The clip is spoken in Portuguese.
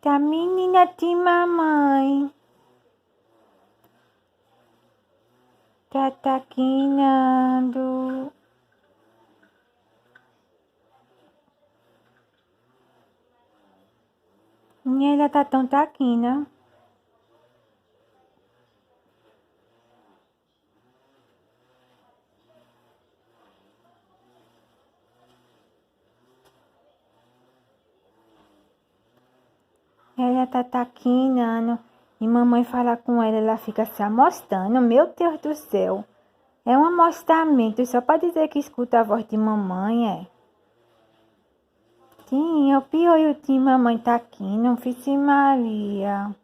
Tá, menina de mamãe. Tá taquinando. E ela tá tão taquina. Ela tá taquinando. E mamãe fala com ela, ela fica se amostrando. Meu Deus do céu. É um amostramento só pra dizer que escuta a voz de mamãe, é. Sim, eu pior de mamãe taquina, Vixe Maria.